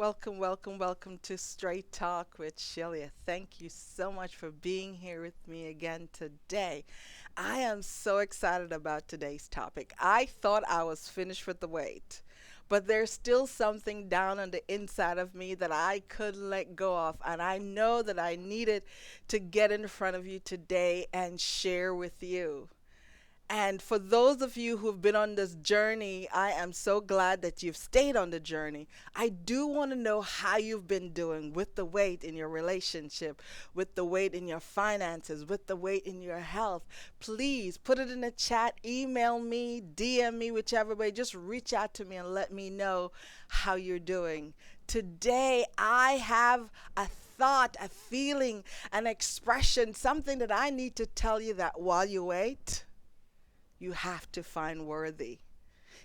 Welcome, welcome, welcome to Straight Talk with Shelia. Thank you so much for being here with me again today. I am so excited about today's topic. I thought I was finished with the weight, but there's still something down on the inside of me that I couldn't let go of. And I know that I needed to get in front of you today and share with you. And for those of you who've been on this journey, I am so glad that you've stayed on the journey. I do want to know how you've been doing with the weight in your relationship, with the weight in your finances, with the weight in your health. Please put it in the chat, email me, DM me, whichever way. Just reach out to me and let me know how you're doing. Today, I have a thought, a feeling, an expression, something that I need to tell you that while you wait, you have to find worthy.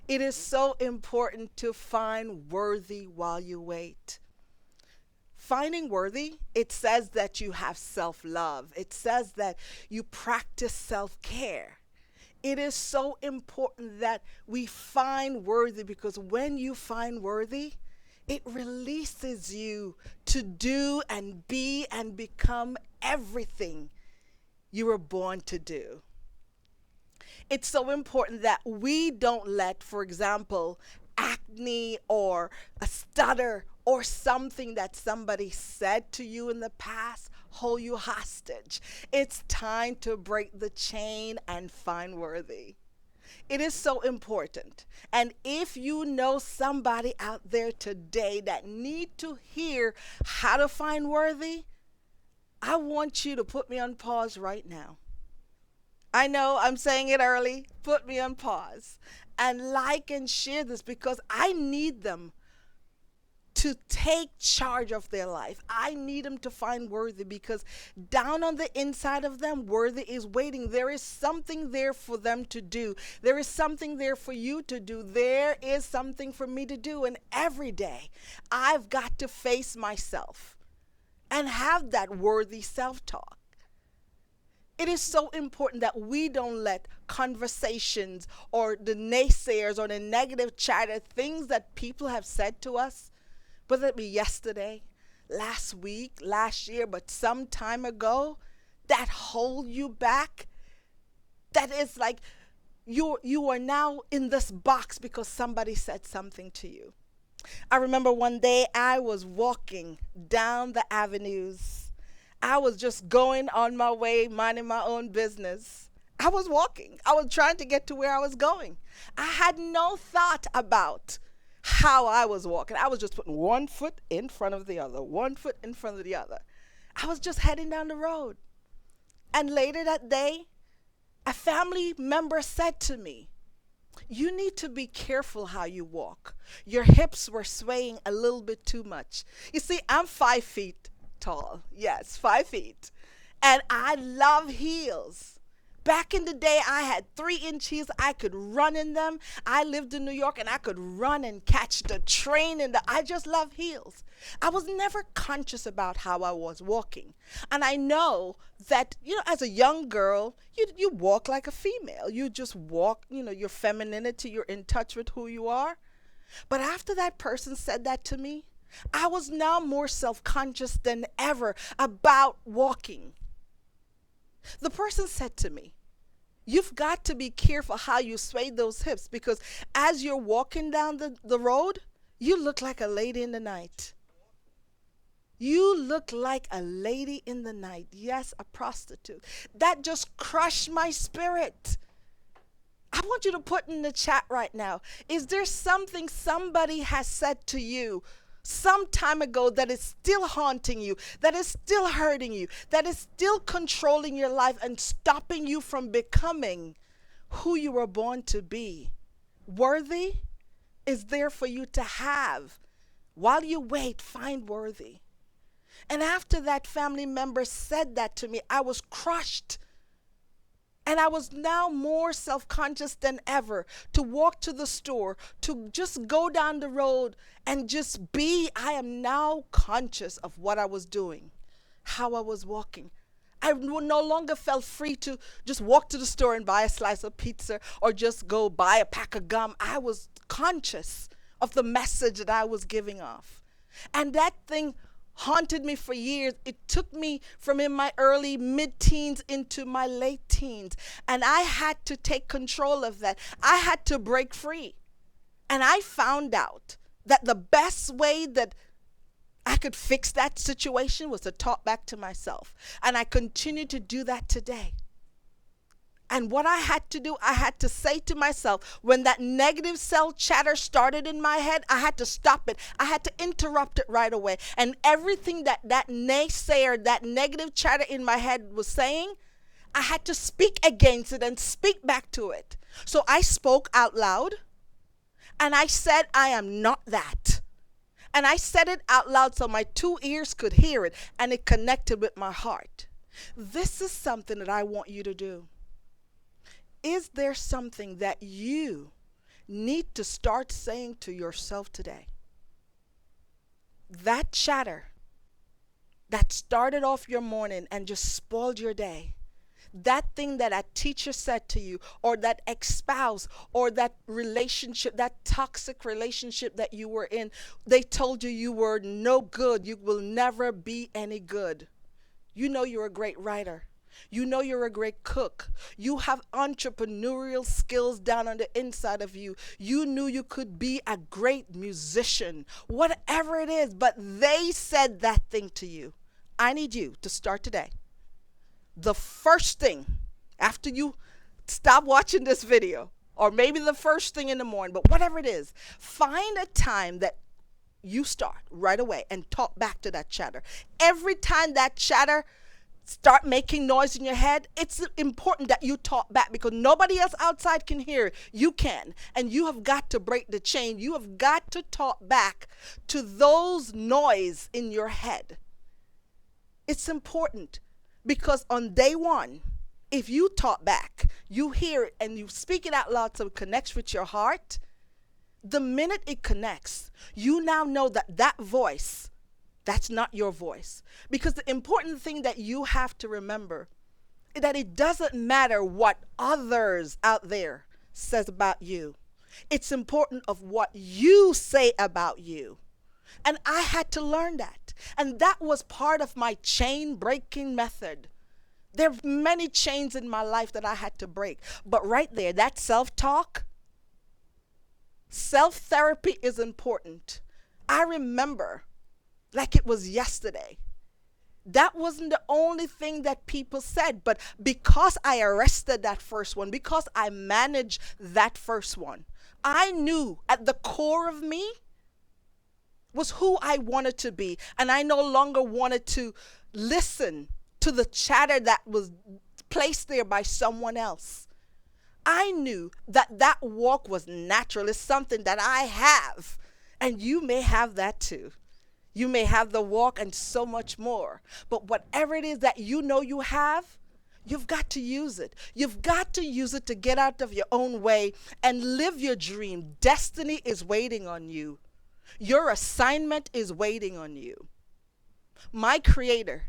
It is so important to find worthy while you wait. Finding worthy, it says that you have self love, it says that you practice self care. It is so important that we find worthy because when you find worthy, it releases you to do and be and become everything you were born to do. It's so important that we don't let, for example, acne or a stutter or something that somebody said to you in the past hold you hostage. It's time to break the chain and find worthy. It is so important. And if you know somebody out there today that need to hear how to find worthy, I want you to put me on pause right now. I know I'm saying it early. Put me on pause and like and share this because I need them to take charge of their life. I need them to find worthy because down on the inside of them, worthy is waiting. There is something there for them to do. There is something there for you to do. There is something for me to do. And every day, I've got to face myself and have that worthy self talk. It is so important that we don't let conversations or the naysayers or the negative chatter, things that people have said to us, whether it be yesterday, last week, last year, but some time ago, that hold you back. That is like you are now in this box because somebody said something to you. I remember one day I was walking down the avenues. I was just going on my way, minding my own business. I was walking. I was trying to get to where I was going. I had no thought about how I was walking. I was just putting one foot in front of the other, one foot in front of the other. I was just heading down the road. And later that day, a family member said to me, "You need to be careful how you walk. Your hips were swaying a little bit too much." You see, I'm 5 feet tall. Yes, 5 feet. And I love heels. Back in the day, I had 3-inch heels. I could run in them. I lived in New York and I could run and catch the train. I just love heels. I was never conscious about how I was walking. And I know that, as a young girl, you walk like a female. You just walk, your femininity, you're in touch with who you are. But after that person said that to me, I was now more self conscious than ever about walking. The person said to me, "You've got to be careful how you sway those hips because as you're walking down the road, you look like a lady in the night." You look like a lady in the night. Yes, a prostitute. That just crushed my spirit. I want you to put in the chat right now. Is there something somebody has said to you some time ago that is still haunting you, that is still hurting you, that is still controlling your life and stopping you from becoming who you were born to be? Worthy is there for you to have. While you wait, find worthy. And after that family member said that to me, I was crushed. And I was now more self conscious than ever to walk to the store, to just go down the road and just be. I am now conscious of what I was doing, how I was walking. I no longer felt free to just walk to the store and buy a slice of pizza or just go buy a pack of gum. I was conscious of the message that I was giving off. And that thing haunted me for years. It took me from in my early mid teens into my late teens. And I had to take control of that. I had to break free. And I found out that the best way that I could fix that situation was to talk back to myself. And I continue to do that today. And what I had to do, I had to say to myself, when that negative self chatter started in my head, I had to stop it. I had to interrupt it right away. And everything that naysayer, that negative chatter in my head was saying, I had to speak against it and speak back to it. So I spoke out loud and I said, I am not that. And I said it out loud so my two ears could hear it and it connected with my heart. This is something that I want you to do. Is there something that you need to start saying to yourself today? That chatter that started off your morning and just spoiled your day. That thing that a teacher said to you, or that ex-spouse, or that relationship, that toxic relationship that you were in, they told you you were no good, you will never be any good. You know you're a great writer. You know you're a great cook. You have entrepreneurial skills down on the inside of you. You knew you could be a great musician, whatever it is, but they said that thing to you. I need you to start today. The first thing after you stop watching this video, or maybe the first thing in the morning, but whatever it is, find a time that you start right away and talk back to that chatter. Every time that chatter start making noise in your head, it's important that you talk back, because nobody else outside can hear it. You can. And you have got to break the chain. You have got to talk back to those noise in your head. It's important, because on day one, if you talk back, you hear it and you speak it out loud so it connects with your heart, the minute it connects, you now know that that voice, that's not your voice. Because the important thing that you have to remember is that it doesn't matter what others out there says about you. It's important of what you say about you. And I had to learn that. And that was part of my chain breaking method. There are many chains in my life that I had to break. But right there, that self-talk, self-therapy is important. I remember like it was yesterday. That wasn't the only thing that people said, but because I arrested that first one, because I managed that first one, I knew at the core of me was who I wanted to be, and I no longer wanted to listen to the chatter that was placed there by someone else. I knew that that walk was natural. It's something that I have, and you may have that too. You may have the walk and so much more. But whatever it is that you know you have, you've got to use it. You've got to use it to get out of your own way and live your dream. Destiny is waiting on you. Your assignment is waiting on you. My Creator,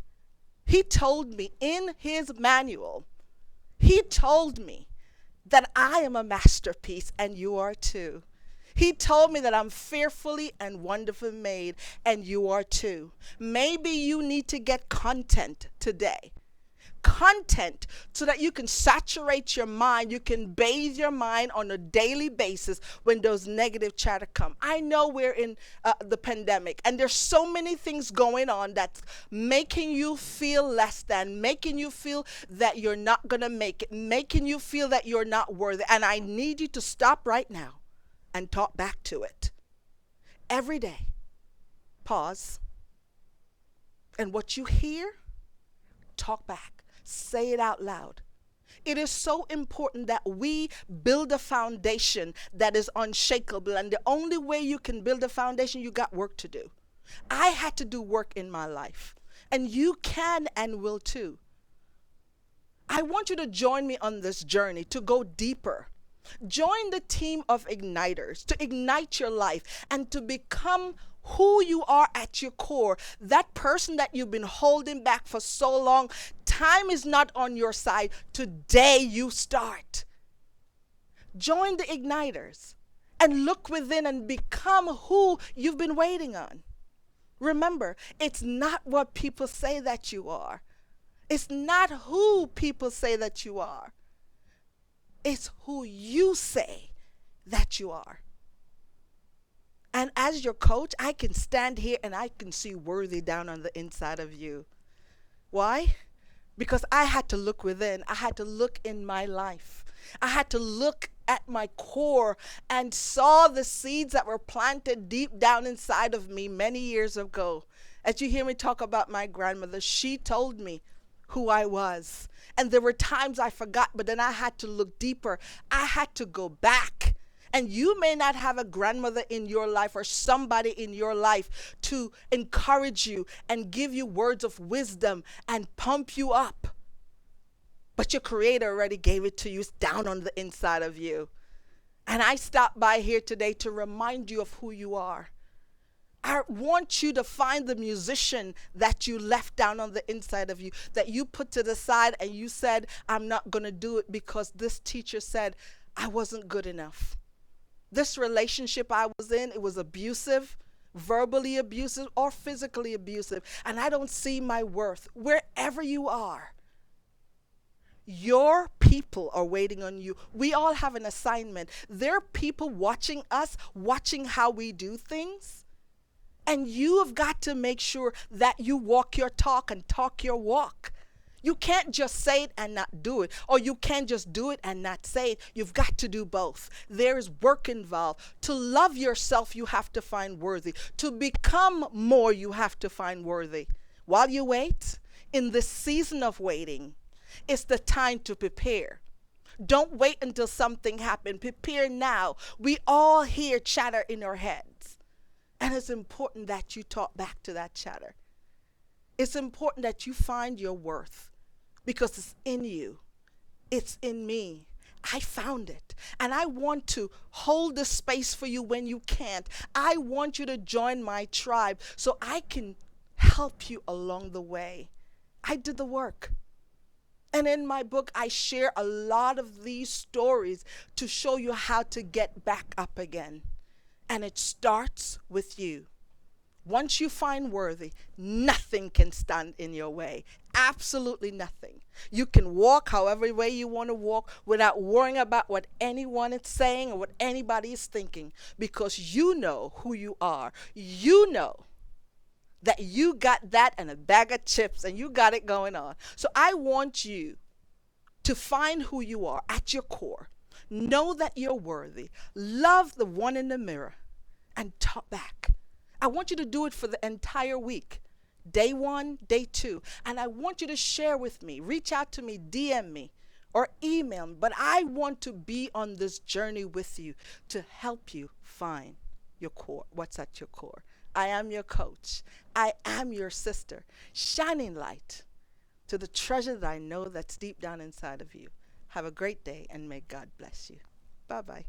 He told me in His manual, He told me that I am a masterpiece and you are too. He told me that I'm fearfully and wonderfully made, and you are too. Maybe you need to get content today. Content so that you can saturate your mind. You can bathe your mind on a daily basis when those negative chatter come. I know we're in the pandemic, and there's so many things going on that's making you feel less than, making you feel that you're not going to make it, making you feel that you're not worthy. And I need you to stop right now and talk back to it. Every day, pause. And what you hear, talk back. Say it out loud. It is so important that we build a foundation that is unshakable. And the only way you can build a foundation, you got work to do. I had to do work in my life. And you can and will too. I want you to join me on this journey to go deeper. Join the team of igniters to ignite your life and to become who you are at your core, that person that you've been holding back for so long. Time is not on your side. Today you start. Join the igniters and look within and become who you've been waiting on. Remember, it's not what people say that you are. It's not who people say that you are. It's who you say that you are. And as your coach, I can stand here and I can see worthy down on the inside of you. Why? Because I had to look within. I had to look in my life. I had to look at my core and saw the seeds that were planted deep down inside of me many years ago. As you hear me talk about my grandmother, she told me who I was. And there were times I forgot, but then I had to look deeper. I had to go back. And you may not have a grandmother in your life or somebody in your life to encourage you and give you words of wisdom and pump you up. But your creator already gave it to you. It's down on the inside of you. And I stopped by here today to remind you of who you are. I want you to find the musician that you left down on the inside of you, that you put to the side and you said, I'm not going to do it because this teacher said I wasn't good enough. This relationship I was in, it was abusive, verbally abusive or physically abusive, and I don't see my worth. Wherever you are, your people are waiting on you. We all have an assignment. There are people watching us, watching how we do things. And you have got to make sure that you walk your talk and talk your walk. You can't just say it and not do it, or you can't just do it and not say it. You've got to do both. There is work involved. To love yourself, you have to find worthy. To become more, you have to find worthy. While you wait, in this season of waiting, it's the time to prepare. Don't wait until something happens. Prepare now. We all hear chatter in our heads. And it's important that you talk back to that chatter. It's important that you find your worth because it's in you. It's in me. I found it. And I want to hold the space for you when you can't. I want you to join my tribe so I can help you along the way. I did the work. And in my book, I share a lot of these stories to show you how to get back up again. And it starts with you. Once you find worthy, nothing can stand in your way. Absolutely nothing. You can walk however way you want to walk without worrying about what anyone is saying or what anybody is thinking, because you know who you are. You know that you got that and a bag of chips and you got it going on. So I want you to find who you are at your core. Know that you're worthy. Love the one in the mirror and talk back. I want you to do it for the entire week. Day 1, day 2. And I want you to share with me. Reach out to me, DM me, or email me. But I want to be on this journey with you to help you find your core, what's at your core. I am your coach. I am your sister, shining light to the treasure that I know that's deep down inside of you. Have a great day and may God bless you. Bye-bye.